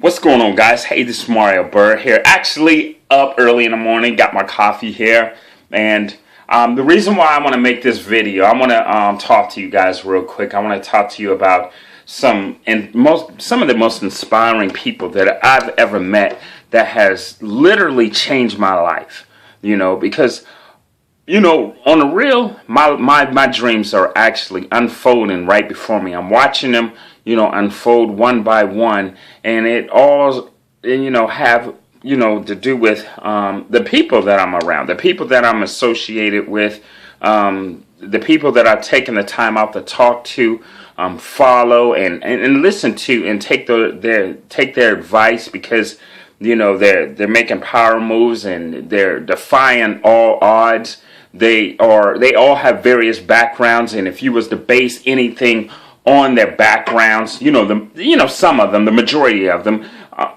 What's going on, guys? Hey, this is Mario Byrd here. Actually, up early in the morning, got my coffee here. And the reason why I want to make this video, I want to talk to you guys real quick. I want to talk to you about some of the most inspiring people that I've ever met that has literally changed my life. Because on the real, my dreams are actually unfolding right before me. I'm watching them, unfold one by one, and it all, have, to do with the people that I'm around, the people that I'm associated with, the people that I've taken the time out to talk to, follow, and listen to, and take their advice, because they're making power moves and they're defying all odds. They all have various backgrounds, and if you was to base anything on their backgrounds, some of them, the majority of them,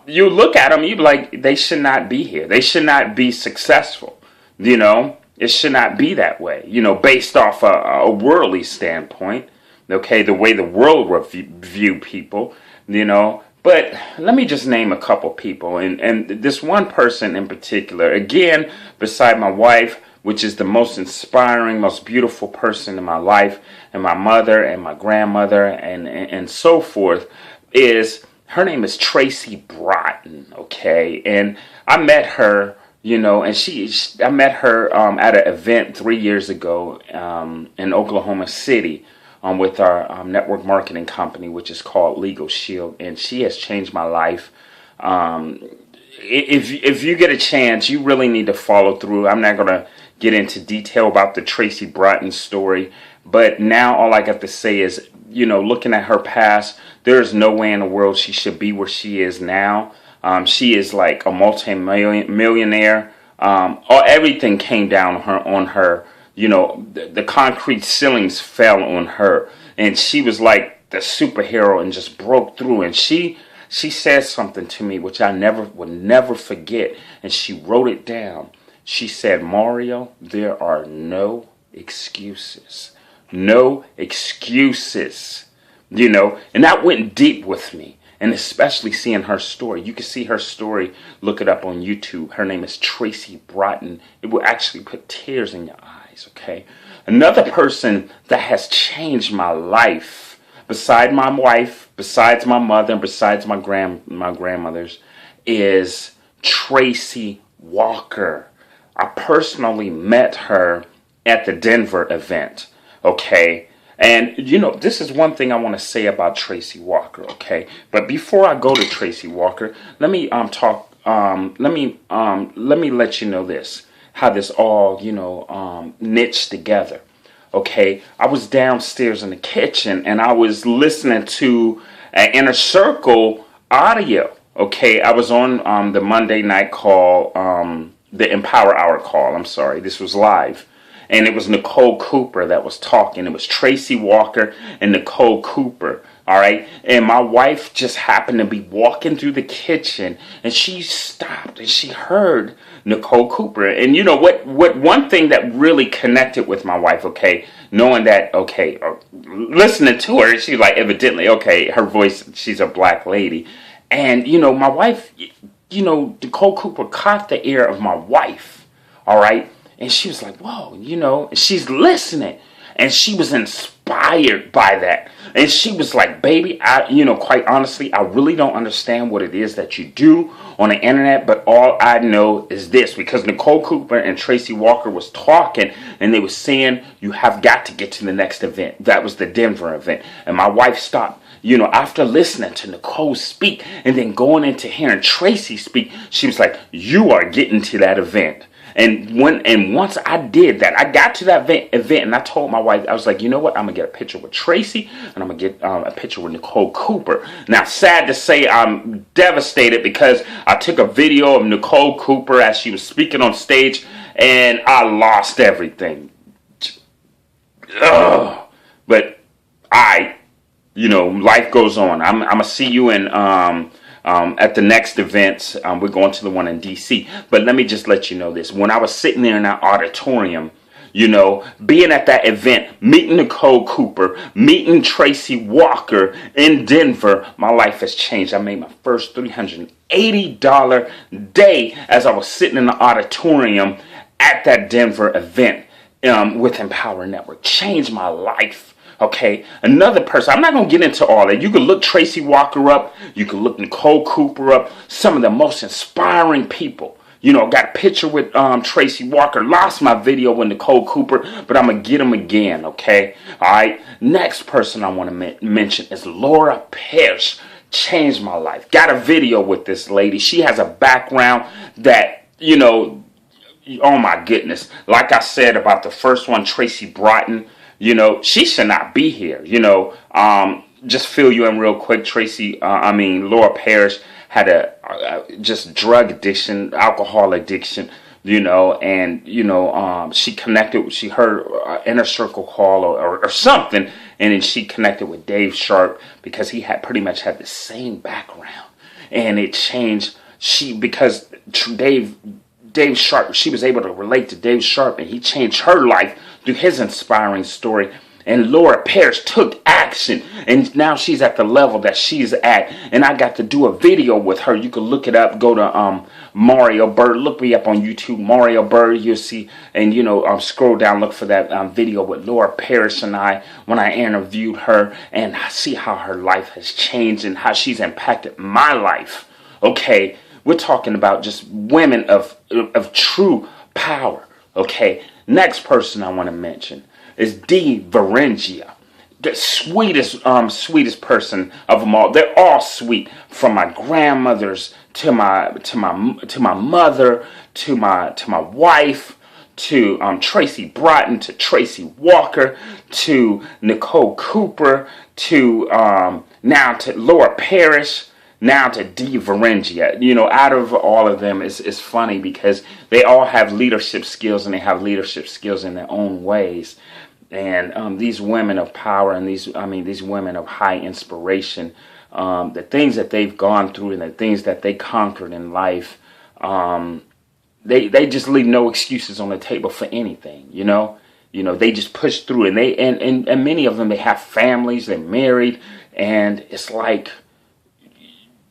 you look at them, you'd be like, they should not be here. They should not be successful. It should not be that way. Based off a worldly standpoint, okay, the way the world view people, But let me just name a couple people, and this one person in particular, again, beside my wife, which is the most inspiring, most beautiful person in my life, and my mother and my grandmother and so forth, her name is Tracy Brighton, okay? And I met her, and I met her at an event 3 years ago in Oklahoma City with our network marketing company, which is called Legal Shield, and she has changed my life. If you get a chance, you really need to follow through. I'm not going to get into detail about the Tracy Brighton story, but now all I got to say is, looking at her past, there's no way in the world she should be where she is now. She is like a multi-millionaire. Everything came down on her. The concrete ceilings fell on her, and she was like the superhero and just broke through. And she said something to me which I will never forget, and she wrote it down. She said, "Mario, there are no excuses. No excuses." And that went deep with me. And especially seeing her story. You can see her story. Look it up on YouTube. Her name is Tracy Brighton. It will actually put tears in your eyes, okay? Another person that has changed my life, besides my wife, besides my mother, and besides my grandmothers, is Tracy Walker. I personally met her at the Denver event, okay? And, this is one thing I want to say about Tracy Walker, okay? But before I go to Tracy Walker, let me let you know this, how this all, niched together, okay? I was downstairs in the kitchen, and I was listening to an Inner Circle audio, okay? I was on the Monday night call, the Empower Hour call, I'm sorry, this was live. And it was Nicole Cooper that was talking. It was Tracy Walker and Nicole Cooper, all right? And my wife just happened to be walking through the kitchen, and she stopped, and she heard Nicole Cooper. And what one thing that really connected with my wife, okay, knowing that, okay, listening to her, she's like, evidently, okay, her voice, she's a black lady. And, my wife, Nicole Cooper caught the ear of my wife, all right? And she was like, whoa, and she's listening. And she was inspired by that. And she was like, baby, quite honestly, I really don't understand what it is that you do on the internet, but all I know is this, because Nicole Cooper and Tracy Walker was talking, and they were saying, you have got to get to the next event. That was the Denver event. And my wife stopped. After listening to Nicole speak and then going into hearing Tracy speak, she was like, you are getting to that event. And once I did that, I got to that event, and I told my wife, I was like, you know what? I'm going to get a picture with Tracy, and I'm going to get a picture with Nicole Cooper. Now, sad to say, I'm devastated because I took a video of Nicole Cooper as she was speaking on stage, and I lost everything. Ugh. But life goes on. I'm going to see you in at the next event. We're going to the one in D.C. But let me just let you know this. When I was sitting there in that auditorium, being at that event, meeting Nicole Cooper, meeting Tracy Walker in Denver, my life has changed. I made my first $380 day as I was sitting in the auditorium at that Denver event with Empower Network. Changed my life. Okay, another person, I'm not going to get into all that. You can look Tracy Walker up. You can look Nicole Cooper up. Some of the most inspiring people. Got a picture with Tracy Walker. Lost my video with Nicole Cooper, but I'm going to get them again, okay? All right, next person I want to mention is Laura Pierce. Changed my life. Got a video with this lady. She has a background that, oh my goodness. Like I said about the first one, Tracy Brighton. She should not be here. Just fill you in real quick. Laura Parrish had a just drug addiction, alcohol addiction, and she connected. She heard Inner Circle call or something, and then she connected with Dave Sharp because he had pretty much had the same background, and it changed. Because Dave Sharp, she was able to relate to Dave Sharp, and he changed her life through his inspiring story. And Laura Pierce took action, and now she's at the level that she's at. And I got to do a video with her. You can look it up. Go to Mario Byrd. Look me up on YouTube, Mario Byrd. You'll see, and scroll down, look for that video with Laura Pierce and I when I interviewed her, and see how her life has changed and how she's impacted my life. Okay. We're talking about just women of true power, okay? Next person I want to mention is Dee Varengia, the sweetest person of them all. They're all sweet, from my grandmothers to my mother to my wife, to Tracy Brighton, to Tracy Walker, to Nicole Cooper, to now to Laura Parrish. Now to Dee Varengia. Out of all of them, it's funny because they all have leadership skills, and they have leadership skills in their own ways. And these women of power and these women of high inspiration, the things that they've gone through and the things that they conquered in life, they just leave no excuses on the table for anything. They just push through, and and many of them, they have families, they're married, and it's like,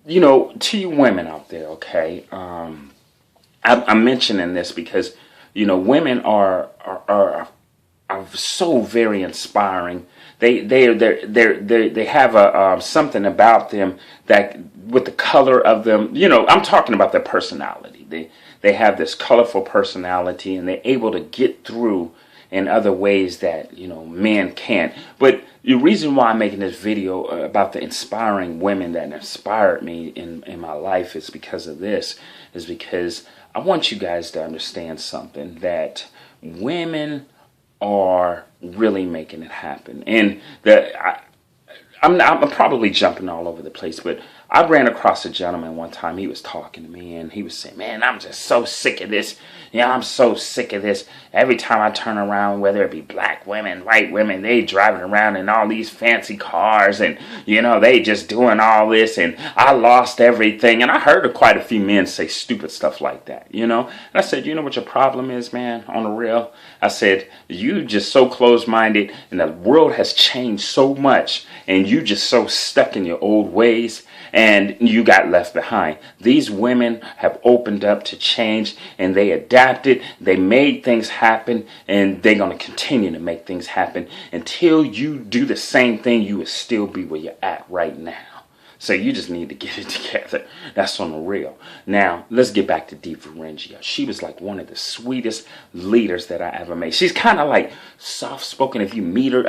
to you women out there, okay, I'm mentioning this because, women are so very inspiring. They have something about them that, with the color of them, I'm talking about their personality. They have this colorful personality, and they're able to get through in other ways that men can't. But the reason why I'm making this video about the inspiring women that inspired me in my life is because of this. Is because I want you guys to understand something, that women are really making it happen. And I'm probably jumping all over the place, but I ran across a gentleman one time. He was talking to me, and he was saying, man, I'm just so sick of this. I'm so sick of this. Every time I turn around, whether it be black women, white women, they driving around in all these fancy cars, and, they just doing all this, and I lost everything. And I heard quite a few men say stupid stuff like that, And I said, what your problem is, man, on the real? I said, you just so closed-minded, and the world has changed so much, and you just so stuck in your old ways, and you got left behind. These women have opened up to change, and they adapted. They made things happen, and they're going to continue to make things happen. Until you do the same thing, you will still be where you're at right now. So you just need to get it together. That's on the real. Now, let's get back to Dee Varengia. She was like one of the sweetest leaders that I ever met. She's kind of like soft-spoken. If you meet her,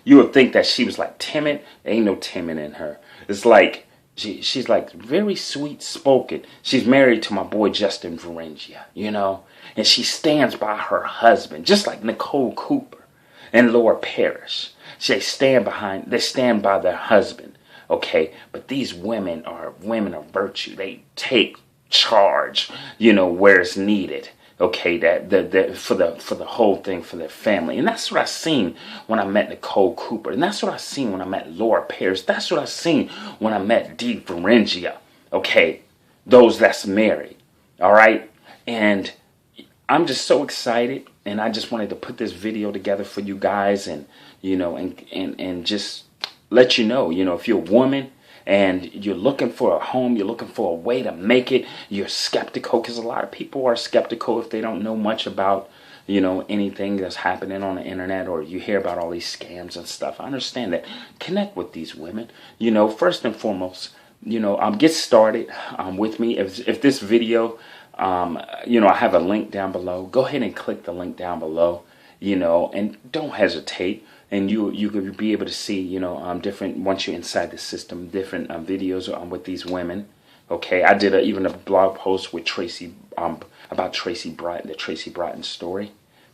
you would think that she was like timid. There ain't no timid in her. It's like, she's like very sweet-spoken. She's married to my boy Justin Varengia, and she stands by her husband, just like Nicole Cooper and Laura Parrish. They stand by their husband. Okay, but these women are women of virtue. They take charge, where it's needed. Okay, that for the whole thing, for their family. And that's what I seen when I met Nicole Cooper. And that's what I seen when I met Laura Pierce. That's what I seen when I met Dee Varengia. Okay, those that's married. All right, and I'm just so excited And I just wanted to put this video together for you guys, and and just let you know, if you're a woman and you're looking for a home, you're looking for a way to make it, you're skeptical, because a lot of people are skeptical if they don't know much about, anything that's happening on the internet, or you hear about all these scams and stuff. I understand that. Connect with these women, first and foremost, get started with me. If this video, I have a link down below. Go ahead and click the link down below, and don't hesitate. And you could be able to see, different, once you're inside the system, different videos with these women. Okay, I did even a blog post with Tracy, about Tracy Brighton, the Tracy Brighton story.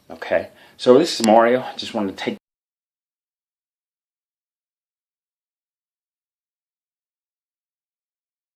Okay, so this is Mario. Just wanted to take